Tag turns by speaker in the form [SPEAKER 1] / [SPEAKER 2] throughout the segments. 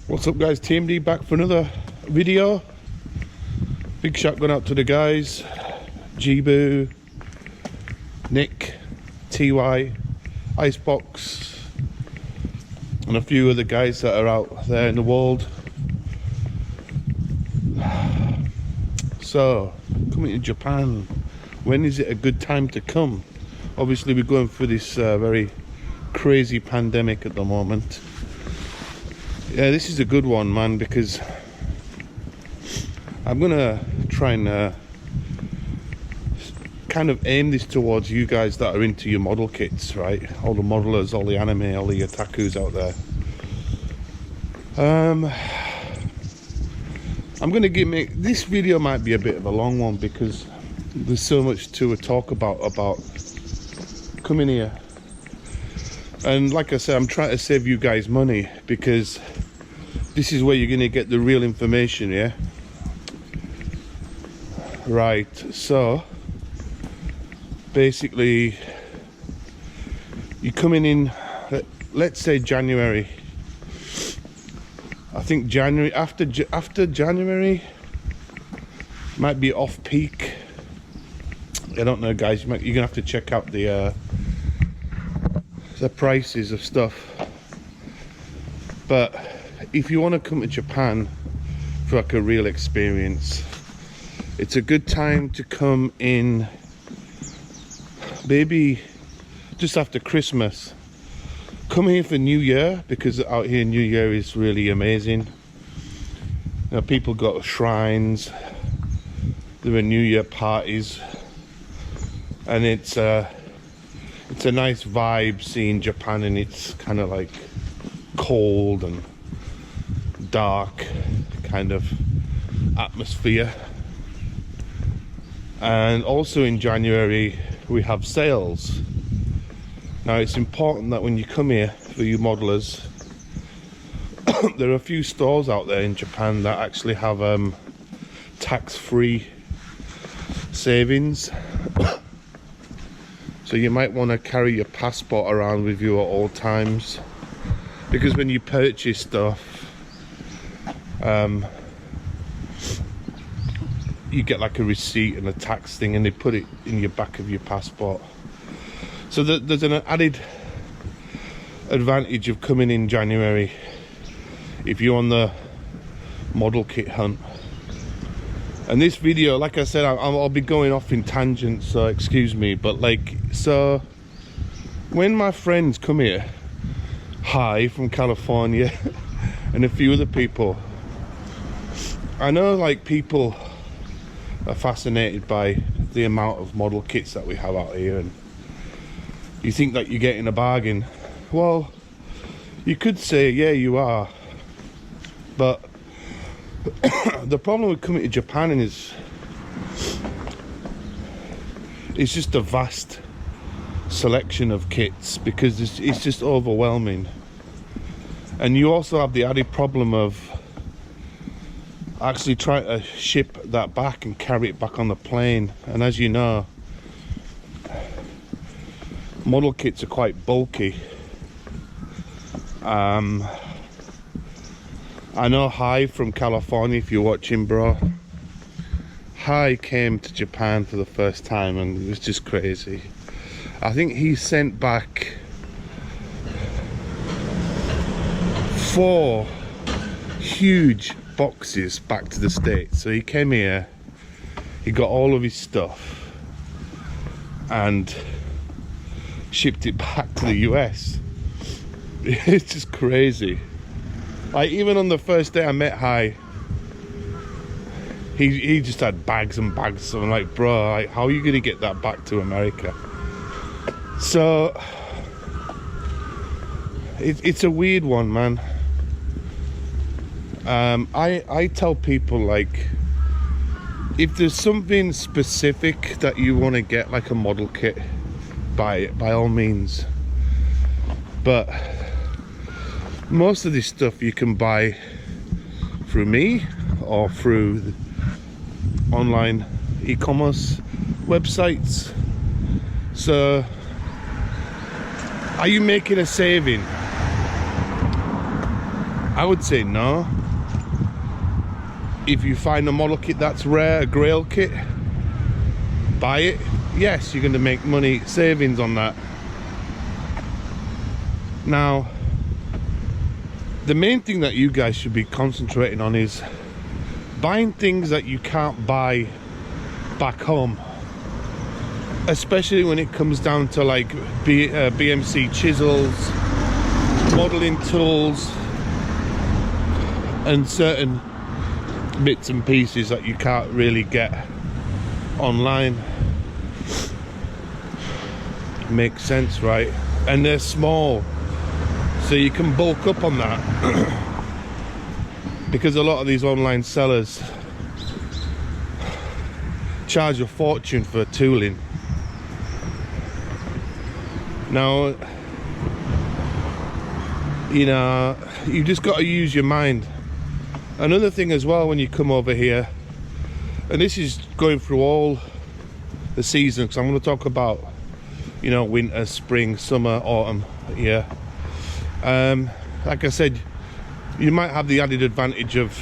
[SPEAKER 1] What's up guys, TMD back for another video. Big shout going out to the guys, Jibu, Nick, TY, Icebox and a few other guys that are out there in the world. So, coming to Japan, when is it a good time to come? Obviously we're going through this very crazy pandemic at the moment. Yeah, this is a good one, man, because I'm gonna try and kind of aim this towards you guys that are into your model kits, right? All the modelers, all the anime, all the otakus out there. I'm gonna make this video might be a bit of a long one because there's so much to talk about coming here. And like I said, I'm trying to save you guys money because this is where you're going to get the real information, yeah? Right, so basically you're coming in, let's say January. I think January, after January might be off peak. I don't know guys, you're going to have to check out the prices of stuff, but if you want to come to Japan for like a real experience, it's a good time to come in maybe just after Christmas. Come here for New Year, because out here New Year is really amazing. You know, people go to shrines, there are New Year parties, and it's a nice vibe seeing Japan in its kind of like cold and dark kind of atmosphere. And also in January we have sales. Now it's important that when you come here, for you modelers, there are a few stores out there in Japan that actually have tax-free savings. So you might want to carry your passport around with you at all times, because when you purchase stuff, you get like a receipt and a tax thing, and they put it in your back of your passport. So there's an added advantage of coming in January if you're on the model kit hunt. And this video, like I said, I'll be going off in tangents, so excuse me, but like, so when my friends come here, hi from California, and a few other people, I know like people are fascinated by the amount of model kits that we have out here, and you think that you're getting a bargain. Well, you could say, yeah, you are, but the problem with coming to Japan is it's just a vast selection of kits, because it's just overwhelming. And you also have the added problem of actually trying to ship that back and carry it back on the plane. And as you know, model kits are quite bulky. I know Hi from California, if you're watching, bro. Hi came to Japan for the first time and it was just crazy. I think he sent back 4 huge boxes back to the States. So he came here, he got all of his stuff and shipped it back to the US. It's just crazy. Like, even on the first day I met Hi, he just had bags and bags. So I'm like, bro, like, how are you gonna get that back to America? So it's a weird one, man. I tell people, like, if there's something specific that you want to get, like a model kit, buy it by all means. But most of this stuff you can buy through me or through online e-commerce websites. So are you making a saving? I would say no. If you find a model kit that's rare, a grail kit, buy it. Yes, you're going to make money, savings on that. Now, the main thing that you guys should be concentrating on is buying things that you can't buy back home, especially when it comes down to like BMC chisels, modeling tools, and certain bits and pieces that you can't really get online. Makes sense, right? And they're small, so you can bulk up on that. Because a lot of these online sellers charge a fortune for tooling. Now, you know, you just got to use your mind. Another thing as well, when you come over here, and this is going through all the seasons, because I'm going to talk about, you know, winter, spring, summer, autumn, yeah. Like I said, you might have the added advantage of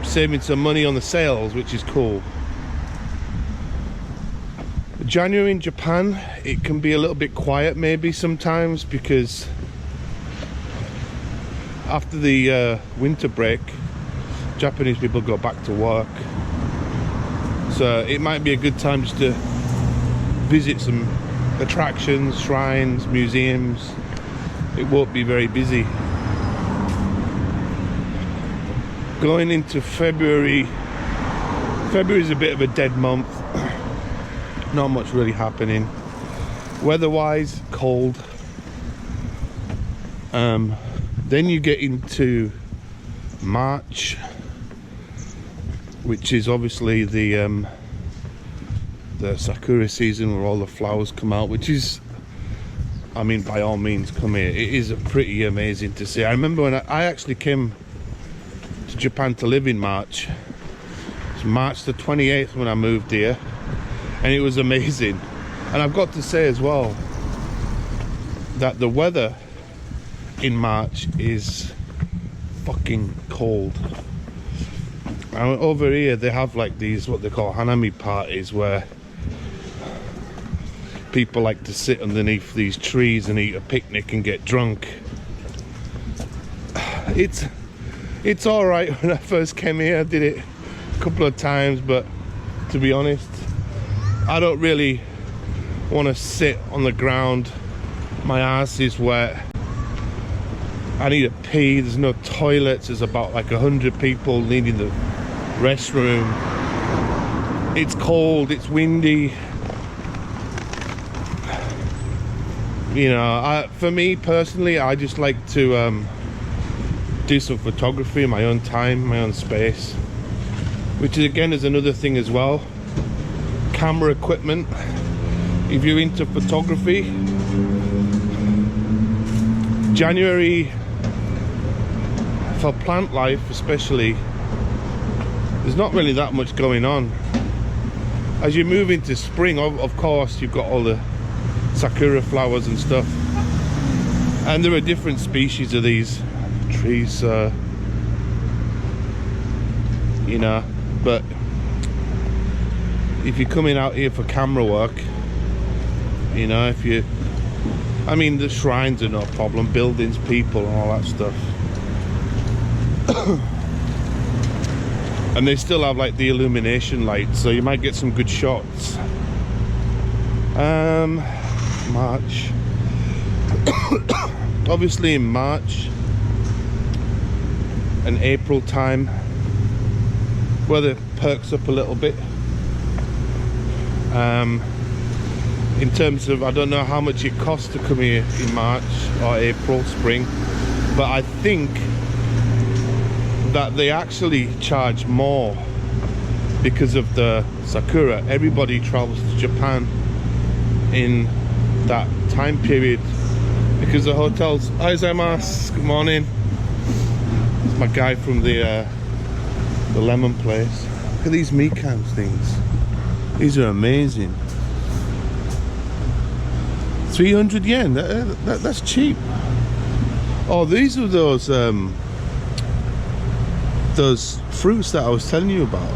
[SPEAKER 1] saving some money on the sales, which is cool. January in Japan, it can be a little bit quiet maybe sometimes, because after the winter break, Japanese people go back to work. So it might be a good time just to visit some attractions, shrines, museums. It won't be very busy. Going into February, February is a bit of a dead month. Not much really happening. Weather-wise, cold. Then you get into March, which is obviously the sakura season, where all the flowers come out, which is, I mean, by all means, come here. It is pretty amazing to see. I remember when I actually came to Japan to live in March. It's March the 28th when I moved here, and it was amazing. And I've got to say as well that the weather in March is fucking cold. And over here they have like these, what they call hanami parties, where people like to sit underneath these trees and eat a picnic and get drunk. It's all right. When I first came here, I did it a couple of times, but to be honest, I don't really want to sit on the ground. My ass is wet. I need a pee. There's no toilets. There's about like 100 people needing the restroom. It's cold. It's windy. You know, for me personally, I just like to do some photography in my own time, my own space, which is, again, is another thing as well. Camera equipment. If you're into photography, January for plant life especially, there's not really that much going on. As you move into spring, of course, you've got all the sakura flowers and stuff, and there are different species of these trees, you know, but if you're coming out here for camera work, you know, if you, I mean, the shrines are no problem, buildings, people and all that stuff. And they still have like the illumination lights, so you might get some good shots. March. Obviously in March and April time, weather perks up a little bit. In terms of, I don't know how much it costs to come here in March or April, spring, but I think that they actually charge more because of the sakura. Everybody travels to Japan in that time period because the hotels. Hi Zemas, good morning. It's my guy from the lemon place. Look at these Mikans things. These are amazing. 300 yen, that's cheap. Oh, these are those fruits that I was telling you about.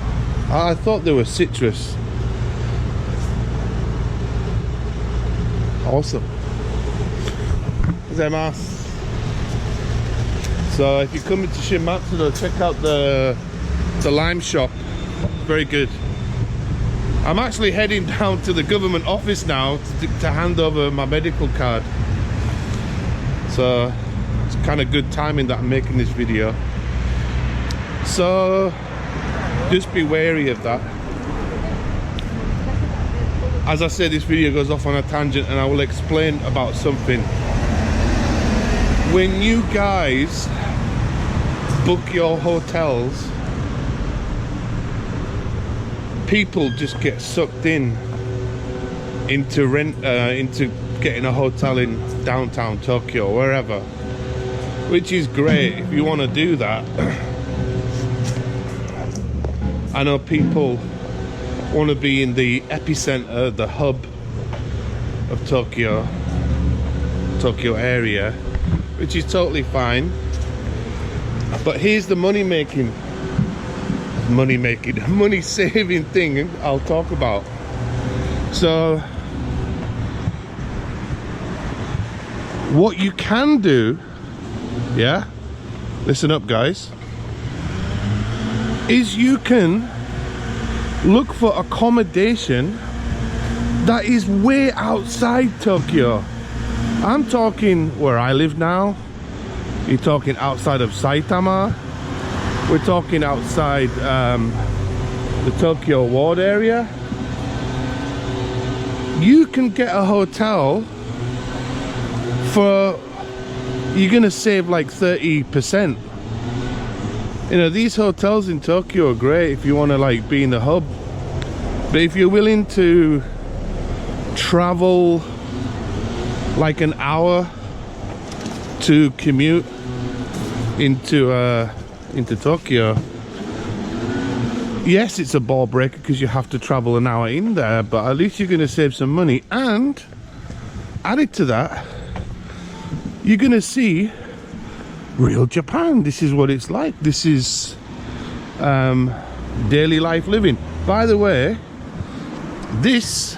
[SPEAKER 1] I thought they were citrus. Awesome. Zemas. So if you're coming to Shimatsuno, check out the lime shop. Very good. I'm actually heading down to the government office now to hand over my medical card. So it's kind of good timing that I'm making this video. So just be wary of that. As I said, this video goes off on a tangent and I will explain about something. When you guys book your hotels, people just get sucked into getting a hotel in downtown Tokyo or wherever, which is great if you want to do that. I know people want to be in the epicenter, the hub of Tokyo area, which is totally fine. But here's the money saving thing I'll talk about. So what you can do, yeah, listen up guys, is you can look for accommodation that is way outside Tokyo. I'm talking where I live now. You're talking outside of Saitama. We're talking outside the Tokyo ward area. You can get a hotel for, you're gonna save like 30%. You know, these hotels in Tokyo are great if you want to like be in the hub, but if you're willing to travel like an hour to commute into Tokyo, yes, it's a ball breaker because you have to travel an hour in there, but at least you're going to save some money. And added to that, you're going to see real Japan. This is what it's like. This is daily life living. By the way, this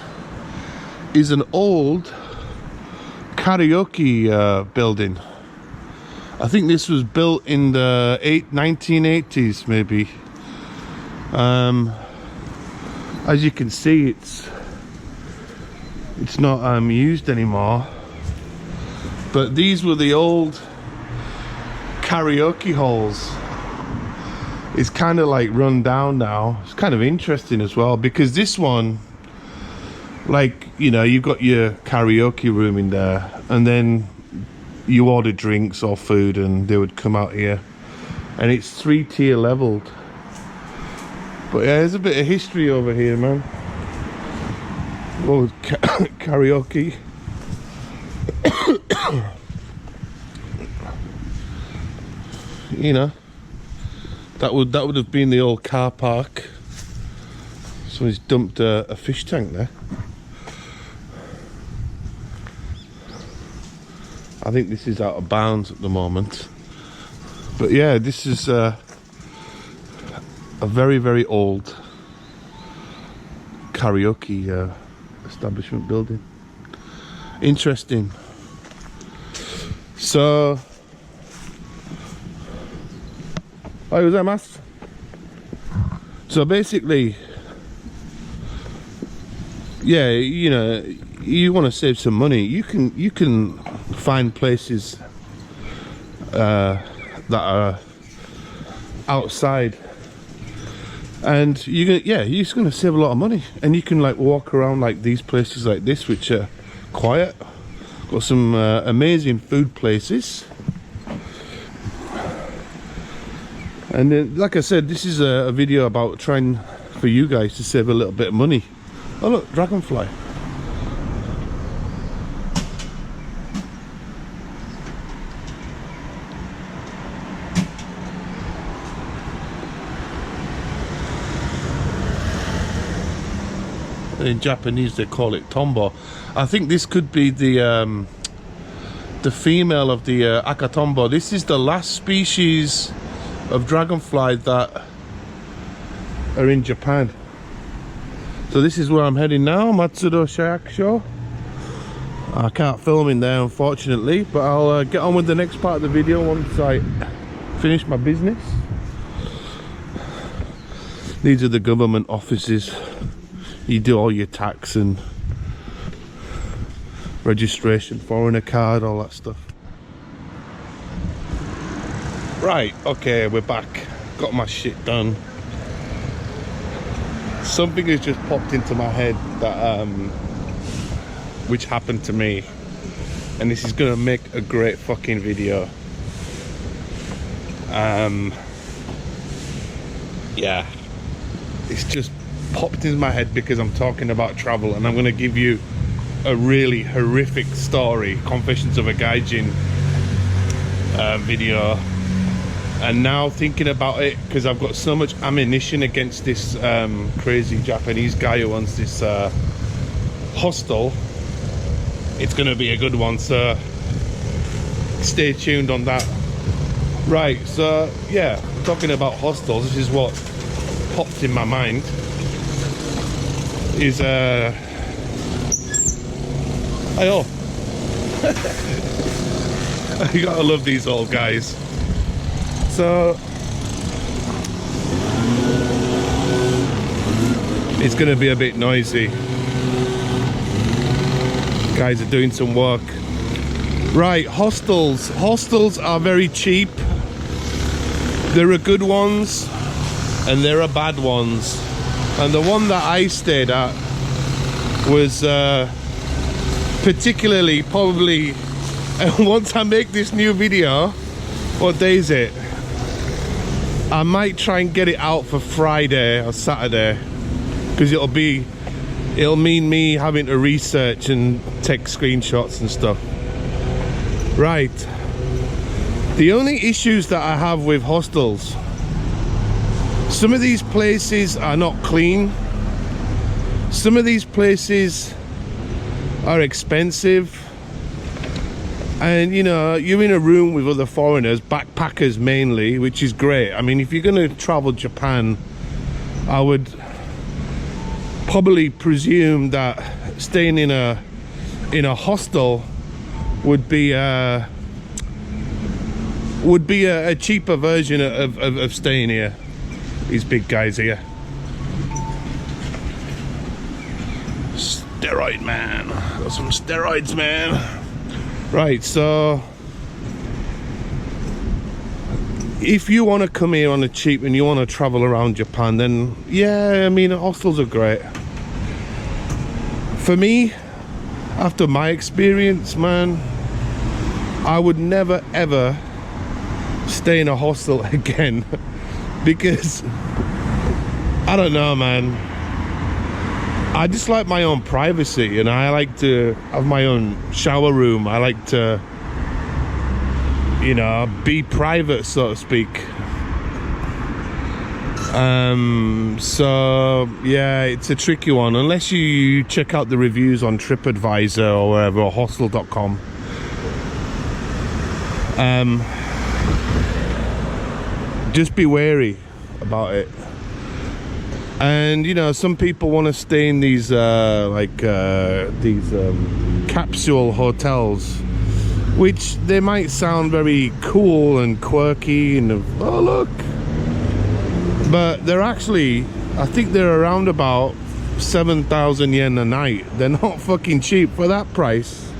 [SPEAKER 1] is an old karaoke building. I think this was built in the 1980s maybe. As you can see, it's not used anymore, but these were the old karaoke halls. It's kind of like run down now. It's kind of interesting as well, because this one, like, you know, you've got your karaoke room in there, and then you order drinks or food and they would come out here, and it's 3-tier leveled. But yeah, there's a bit of history over here, man. Old karaoke. You know, that would have been the old car park. Someone's dumped a fish tank there. I think this is out of bounds at the moment. But yeah, this is a very, very old karaoke establishment building. Interesting. So, so basically, yeah, you know, you want to save some money, you can find places that are outside, and you're just gonna save a lot of money, and you can like walk around like these places like this, which are quiet, got some amazing food places. And then, like I said, this is a video about trying for you guys to save a little bit of money. Oh look, dragonfly. In Japanese they call it tombo. I think this could be the the female of the Akatombo. This is the last species of dragonfly that are in Japan. So this is where I'm heading now, Matsudo Shayakusho. I can't film in there unfortunately, but I'll get on with the next part of the video once I finish my business. These are the government offices. You do all your tax and registration, foreigner card, all that stuff. Right, okay, we're back. Got my shit done. Something has just popped into my head that which happened to me, and this is gonna make a great fucking video. Yeah, it's just popped into my head because I'm talking about travel, and I'm gonna give you a really horrific story, Confessions of a Gaijin video. And now thinking about it, because I've got so much ammunition against this crazy Japanese guy who owns this hostel, it's gonna be a good one, so stay tuned on that. Right, so yeah, talking about hostels, this is what popped in my mind, is oh you gotta love these old guys. So it's gonna be a bit noisy. Guys are doing some work. Right, hostels. Hostels are very cheap. There are good ones and there are bad ones. And the one that I stayed at was particularly probably, and once I make this new video, what day is it? I might try and get it out for Friday or Saturday, because it'll mean me having to research and take screenshots and stuff. Right, the only issues that I have with hostels, some of these places are not clean, some of these places are expensive, and you know, you're in a room with other foreigners, backpackers mainly, which is great. I mean, if you're going to travel Japan, I would probably presume that staying in a hostel would be a cheaper version of staying here. These big guys here. Steroid man, got some steroids, man. Right, so if you want to come here on the cheap and you want to travel around Japan, then yeah, I mean, hostels are great. For me, after my experience, man, I would never ever stay in a hostel again, because I don't know, man, I just like my own privacy, and I like to have my own shower room. I like to, you know, be private, so to speak. So yeah, it's a tricky one, unless you check out the reviews on TripAdvisor or wherever, or hostel.com. Just be wary about it. And you know, some people want to stay in these capsule hotels, which they might sound very cool and quirky and oh look, but they're actually, I think they're around about 7,000 yen a night. They're not fucking cheap for that price.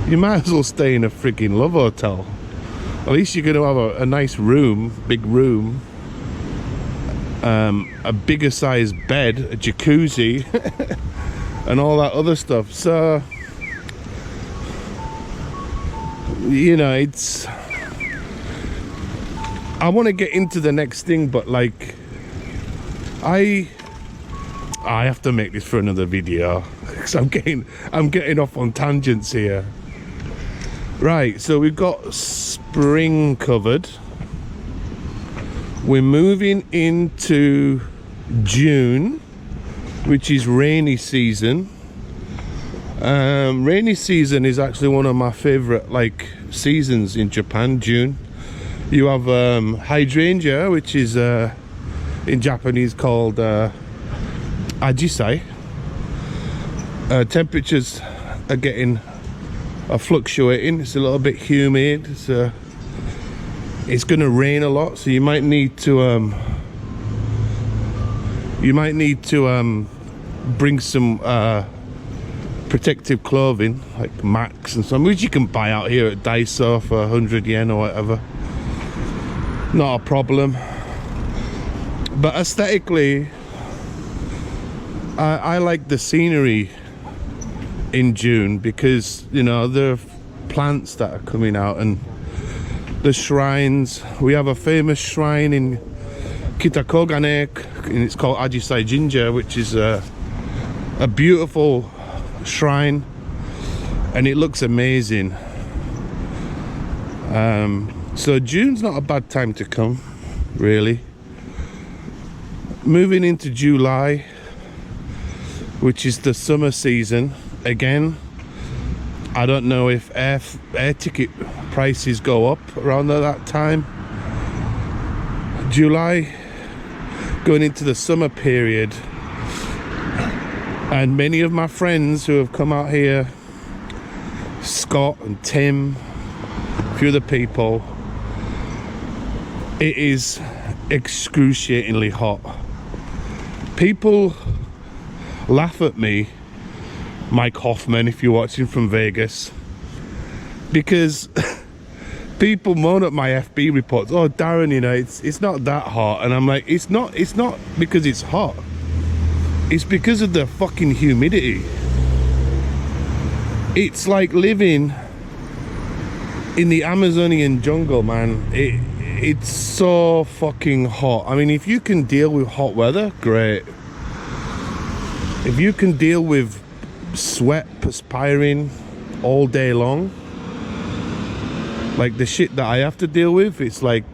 [SPEAKER 1] You might as well stay in a freaking love hotel. At least you're gonna have a nice room, big room, a bigger size bed, a jacuzzi and all that other stuff. So you know, it's, I want to get into the next thing, but like I have to make this for another video, because I'm getting off on tangents here. Right, so we've got spring covered. We're moving into June, which is rainy season. Rainy season is actually one of my favorite like seasons in Japan. June, you have hydrangea, which is in Japanese called ajisai. Temperatures are fluctuating. It's a little bit humid. It's going to rain a lot, so you might need to bring some protective clothing like Max and some, which you can buy out here at Daiso for 100 yen or whatever. Not a problem. But aesthetically, I like the scenery in June because, you know, there are plants that are coming out and the shrines. We have a famous shrine in Kitakogane, and it's called Ajisai Jinja, which is a beautiful shrine, and it looks amazing. So June's not a bad time to come, really. Moving into July, which is the summer season, again, I don't know if air ticket prices go up around that time. July, going into the summer period, and many of my friends who have come out here, Scott and Tim, a few other people, it is excruciatingly hot. People laugh at me, Mike Hoffman, if you're watching from Vegas, because people moan at my FB reports. Oh, Darren, you know, it's not that hot, and I'm like, it's not because it's hot. It's because of the fucking humidity. It's like living in the Amazonian jungle, man. It's so fucking hot. I mean, if you can deal with hot weather, great. If you can deal with sweat perspiring all day long, like the shit that I have to deal with, it's like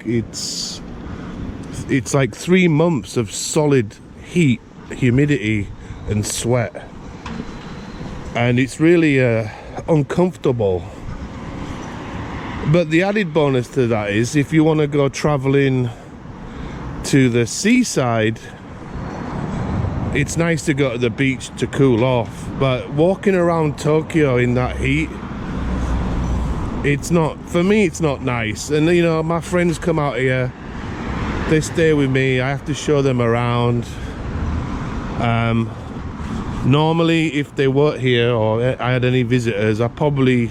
[SPEAKER 1] 3 months of solid heat, humidity and sweat, and it's really uncomfortable. But the added bonus to that is, if you want to go traveling to the seaside, it's nice to go to the beach to cool off. But walking around Tokyo in that heat, it's not, for me, it's not nice. And you know, my friends come out here, they stay with me, I have to show them around. Normally, if they weren't here or I had any visitors, I probably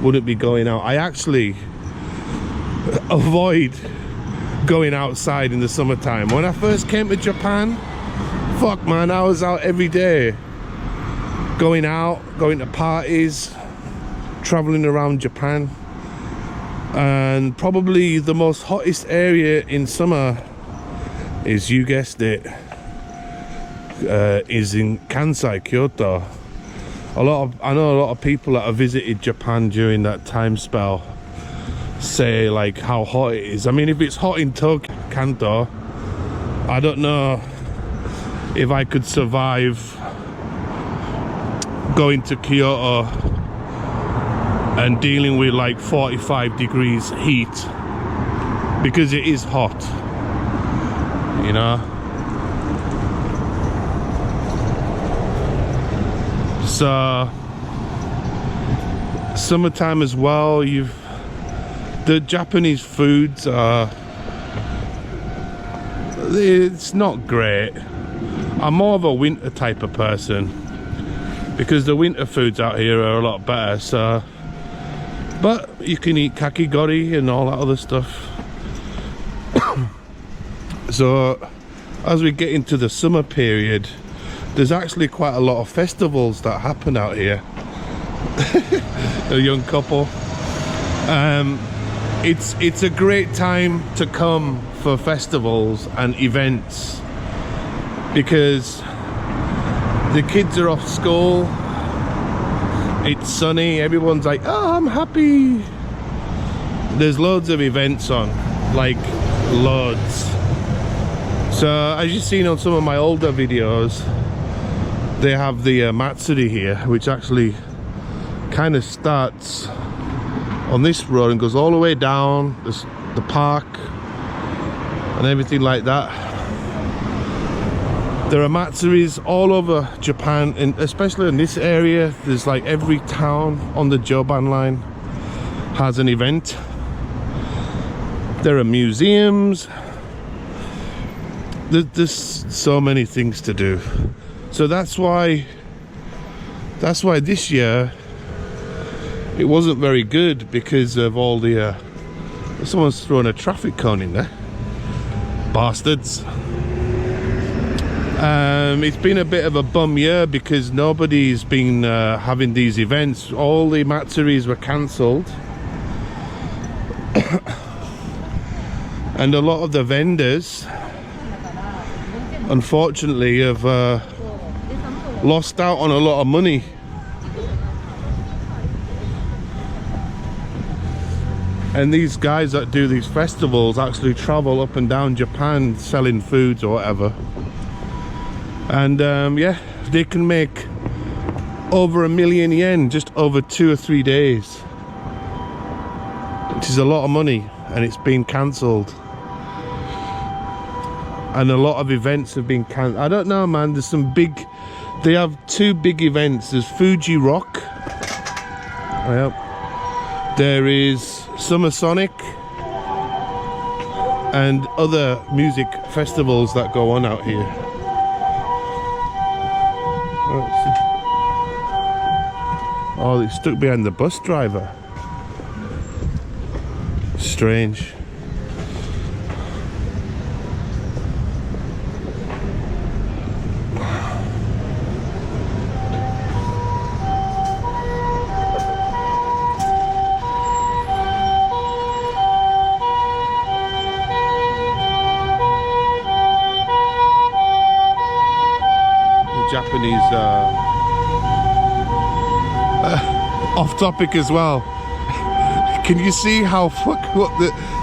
[SPEAKER 1] wouldn't be going out. I actually avoid going outside in the summertime. When I first came to Japan, fuck man, I was out every day, going out, going to parties, traveling around Japan. And probably the most hottest area in summer is, you guessed it, is in Kansai, Kyoto. I know a lot of people that have visited Japan during that time spell say like how hot it is. I mean, if it's hot in Tokyo, Kanto, I don't know if I could survive going to Kyoto and dealing with like 45 degrees heat, because it is hot, you know. So summertime as well, the Japanese foods are, it's not great. I'm more of a winter type of person, because the winter foods out here are a lot better. So, but you can eat kakigori and all that other stuff. So as we get into the summer period, there's actually quite a lot of festivals that happen out here. A young couple. It's a great time to come for festivals and events, because the kids are off school, it's sunny, everyone's like, oh, I'm happy. There's loads of events on, like loads. So as you've seen on some of my older videos, they have the Matsuri here, which actually kind of starts on this road and goes all the way down the park and everything like that. There are matsuris all over Japan, and especially in this area. There's like every town on the Joban line has an event. There are museums. There's so many things to do. So that's why this year it wasn't very good, because of all the someone's thrown a traffic cone in there, bastards. It's been a bit of a bum year because nobody's been having these events. All the matsuris were cancelled. And a lot of the vendors, unfortunately, have lost out on a lot of money. And these guys that do these festivals actually travel up and down Japan selling foods or whatever. And yeah, they can make over 1 million yen just over 2 or 3 days, which is a lot of money, and it's been cancelled. And a lot of events have been cancelled. I don't know, man. There's some big, they have 2 big events. There's Fuji Rock. Yep. There is Summer Sonic and other music festivals that go on out here. Oh, it's stuck behind the bus driver. Strange. Japanese off topic as well. Can you see how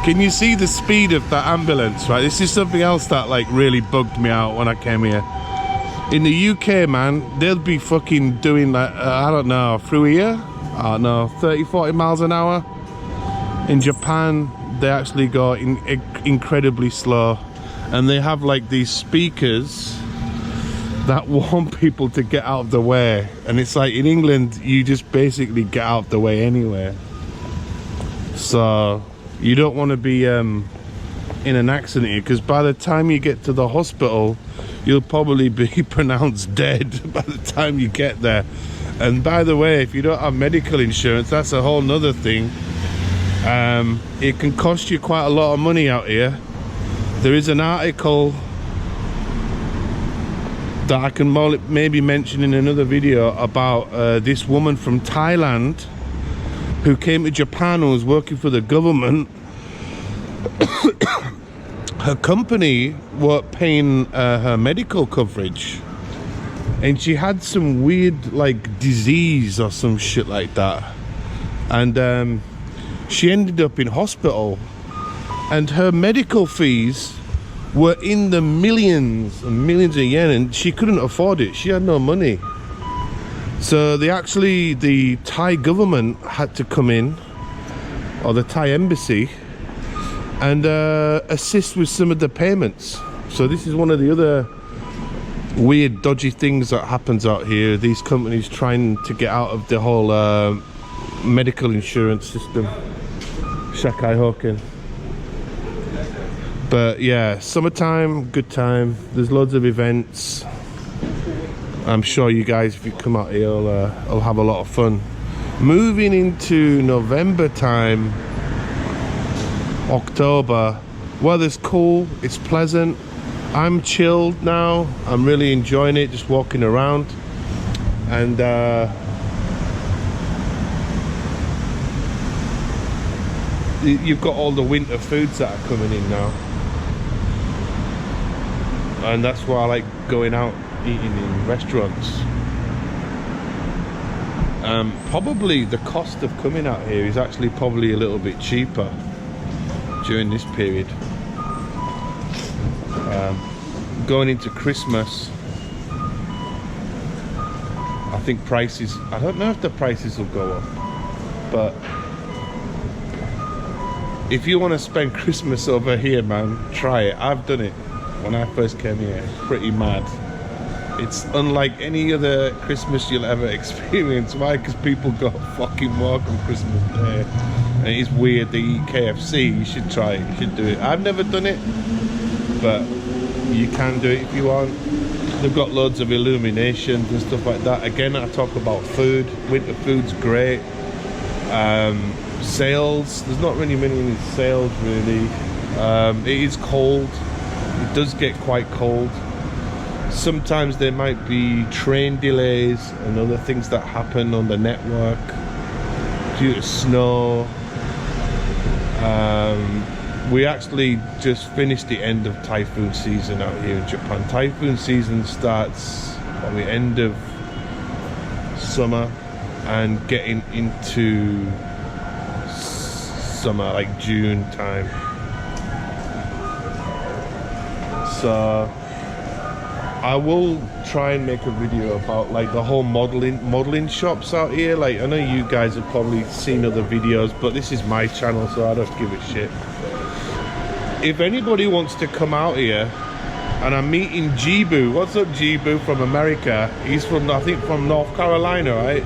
[SPEAKER 1] can you see the speed of that ambulance, right? This is something else that like really bugged me out when I came here. In the UK, man, they'll be fucking doing like I don't know, through here, I don't know, 30-40 miles an hour. In Japan, they actually go incredibly slow, and they have like these speakers that warn people to get out of the way. And it's like in England, you just basically get out of the way anyway. So you don't want to be in an accident here, because by the time you get to the hospital, you'll probably be pronounced dead by the time you get there. And by the way, if you don't have medical insurance, that's a whole nother thing. It can cost you quite a lot of money out here. There is an article that I can maybe mention in another video about this woman from Thailand who came to Japan and was working for the government. Her company weren't paying her medical coverage, and she had some weird like disease or some shit like that, and she ended up in hospital, and her medical fees were in the millions and millions of yen, and she couldn't afford it. She had no money. So the Thai government had to come in, or the Thai embassy, and assist with some of the payments. So this is one of the other weird dodgy things that happens out here. These companies trying to get out of the whole medical insurance system. Shakai Hoken. But yeah, summertime, good time. There's loads of events. I'm sure you guys, if you come out here, will have a lot of fun. Moving into November time, October, weather's cool, it's pleasant. I'm chilled now. I'm really enjoying it, just walking around. And you've got all the winter foods that are coming in now. And that's why I like going out eating in restaurants. Probably the cost of coming out here is actually probably a little bit cheaper during this period. Going into Christmas, I I think prices, I don't know if the prices will go up, but if you want to spend Christmas over here, man, try it. I've done it when I first came here. It's pretty mad. It's unlike any other Christmas you'll ever experience. Why? Because people go fucking walk on Christmas Day. And it's weird, they eat KFC. You should try it, you should do it. I've never done it, but you can do it if you want. They've got loads of illuminations and stuff like that. Again, I talk about food. Winter food's great. Sales, there's not really many sales really. It is cold. It does get quite cold. Sometimes there might be train delays and other things that happen on the network due to snow. We actually just finished the end of typhoon season out here in Japan. Typhoon season starts at the end of summer and getting into summer, like June time. So I will try and make a video about like the whole modeling shops out here. Like, I know you guys have probably seen other videos, but this is my channel, so I don't give a shit. If anybody wants to come out here, and I'm meeting Jibu. What's up, Jibu, from America? He's from, I think, from North Carolina, right?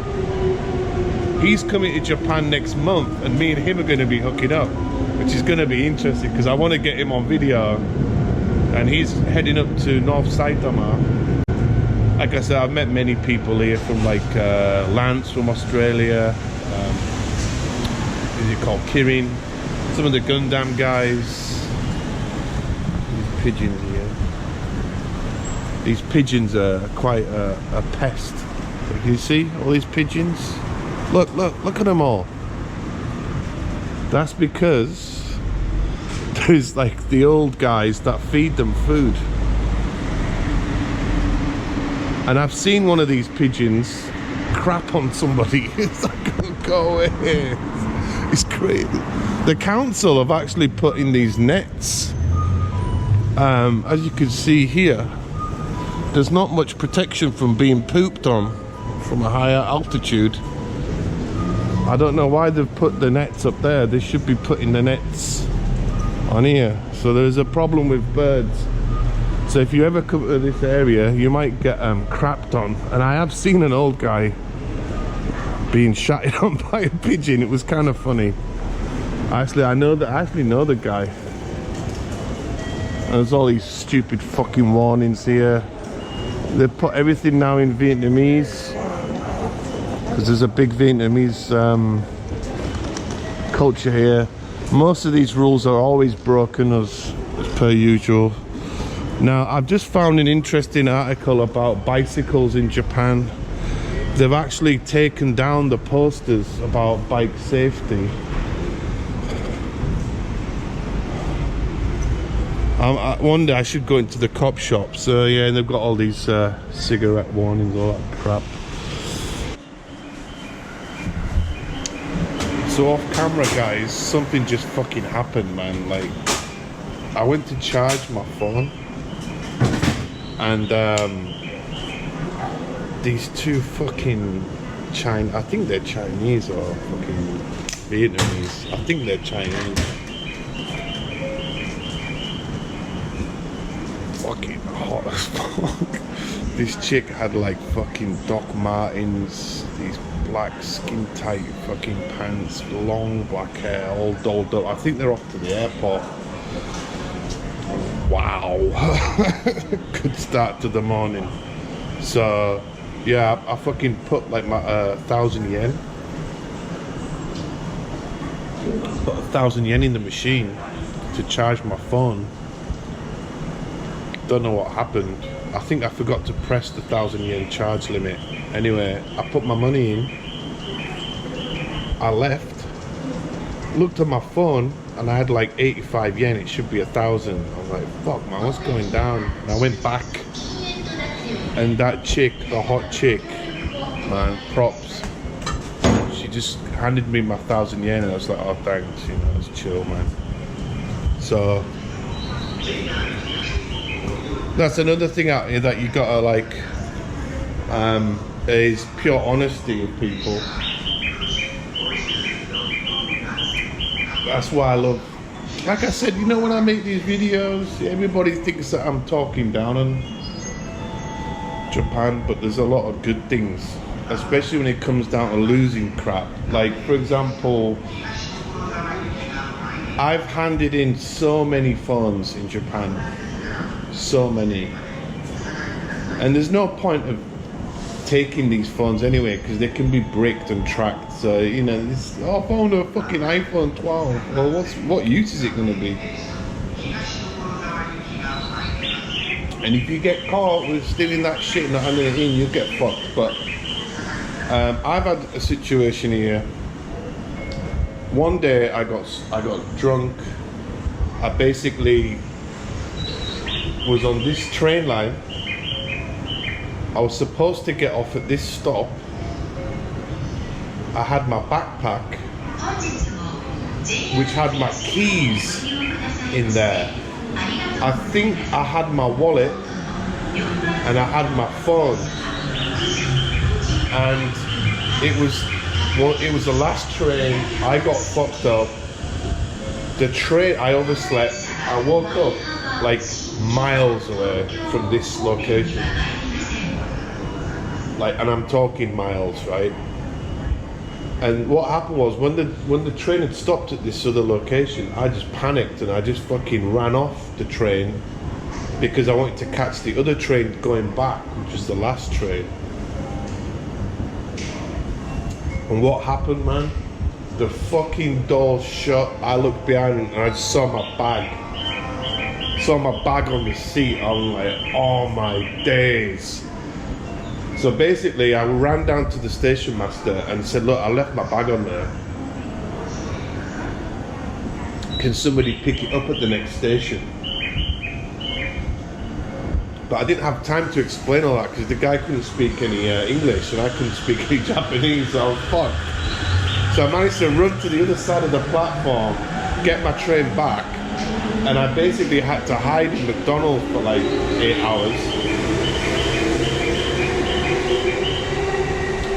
[SPEAKER 1] He's coming to Japan next month, and me and him are going to be hooking up, which is going to be interesting because I want to get him on video. And he's heading up to North Saitama. Like I said, I've met many people here from like Lance from Australia. Is it called Kirin? Some of the Gundam guys. These pigeons here. These pigeons are quite a pest. Can you see all these pigeons? Look at them all. That's because there's like the old guys that feed them food. And I've seen one of these pigeons crap on somebody. It's like, go away. It's crazy. The council have actually put in these nets. As you can see here, there's not much protection from being pooped on from a higher altitude. I don't know why they've put the nets up there. They should be putting the nets on here. So there's a problem with birds. So if you ever come to this area, you might get crapped on. And I have seen an old guy being shattered on by a pigeon. It was kind of funny. Actually, I know the guy. And there's all these stupid fucking warnings here. They put everything now in Vietnamese because there's a big Vietnamese culture here. Most of these rules are always broken as per usual. Now, I've just found an interesting article about bicycles in Japan. They've actually taken down the posters about bike safety. One day I should go into the cop shop. So yeah, and they've got all these cigarette warnings, all that crap. So off camera, guys, something just fucking happened, man. Like, I went to charge my phone, and these two fucking I think they're Chinese or fucking Vietnamese. I think they're Chinese. Fucking hot as fuck. This chick had like fucking Doc Martens, these black skin tight fucking pants, long black hair, all dolled up. I think they're off to the airport. Wow. Good start to the morning. So yeah, I fucking put like my 1,000 yen. Put 1,000 yen in the machine to charge my phone. Don't know what happened. I think I forgot to press the 1,000 yen charge limit. Anyway, I put my money in. I left, looked at my phone, and I had like 85 yen. It should be 1,000. I was like, fuck, man, what's going down? And I went back, and that chick, the hot chick, man, props. She just handed me my 1,000 yen, and I was like, oh, thanks, you know, it's chill, man. So that's another thing out here that you gotta like is pure honesty with people. That's why I love, like I said, you know, when I make these videos, everybody thinks that I'm talking down on Japan, but there's a lot of good things, especially when it comes down to losing crap. Like, for example, I've handed in so many phones in Japan, so many, and there's no point of taking these phones anyway because they can be bricked and tracked. So, you know, this, oh, I found a fucking iPhone 12. Well, what use is it going to be? And if you get caught with stealing that shit and not handing it in, you'll get fucked. But I've had a situation here. One day I got drunk. I basically was on this train line. I was supposed to get off at this stop. I had my backpack, which had my keys in there. I think I had my wallet and I had my phone. And it was the last train. I got fucked up. The train, I overslept. I woke up like miles away from this location. Like, and I'm talking miles, right? And what happened was when the train had stopped at this other location, I just panicked and I just fucking ran off the train because I wanted to catch the other train going back, which was the last train. And what happened, man? The fucking door shut. I looked behind and I just saw my bag. Saw my bag on the seat. I'm like, oh my days. So basically, I ran down to the station master and said, look, I left my bag on there. Can somebody pick it up at the next station? But I didn't have time to explain all that because the guy couldn't speak any English and I couldn't speak any Japanese, so I was fucked. So I managed to run to the other side of the platform, get my train back, and I basically had to hide in McDonald's for like 8 hours.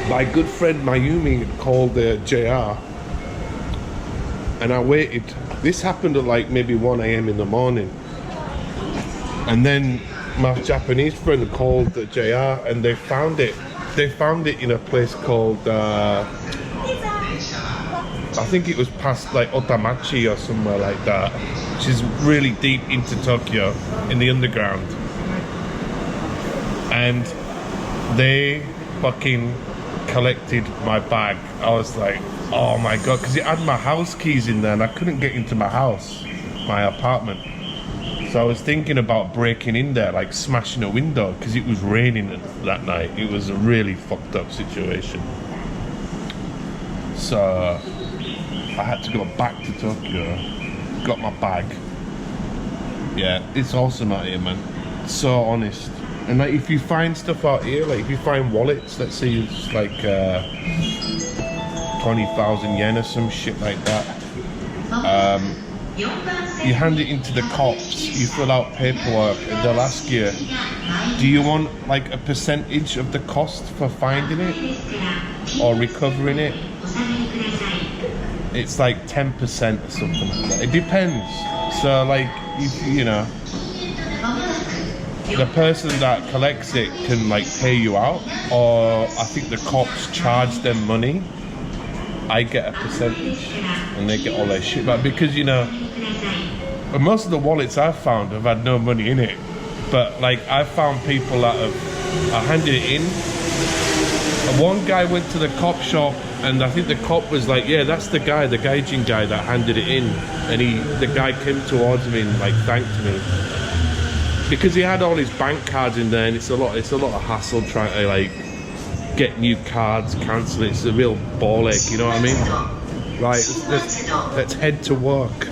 [SPEAKER 1] My good friend Mayumi had called JR and I waited. This happened at like maybe 1 a.m. in the morning. And then my Japanese friend called JR and they found it. They found it in a place called, I think it was past like Otamachi or somewhere like that, which is really deep into Tokyo in the underground. And they fucking collected my bag. I was like, oh my god, because it had my house keys in there and I couldn't get into my house, my apartment. So I was thinking about breaking in there, like smashing a window, because it was raining that night. It was a really fucked up situation. So I had to go back to Tokyo, got my bag. Yeah, it's awesome out here, man. So honest. And like, if you find stuff out here, like if you find wallets, let's say it's like 20,000 yen or some shit like that, you hand it into the cops, you fill out paperwork, and they'll ask you, do you want like a percentage of the cost for finding it or recovering it? It's like 10% or something like that. It depends. So like, if you know, the person that collects it can like pay you out, or I think the cops charge them money. I get a percentage and they get all their shit back, because you know, most of the wallets I've found have had no money in it, but like I've found people that have handed it in. And one guy went to the cop shop and I think the cop was like, yeah, that's the guy, the gaijin guy that handed it in, and the guy came towards me and like thanked me, because he had all his bank cards in there, and it's a lot of hassle trying to like get new cards, cancel it. It's a real ball ache, you know what I mean? Right, let's head to work.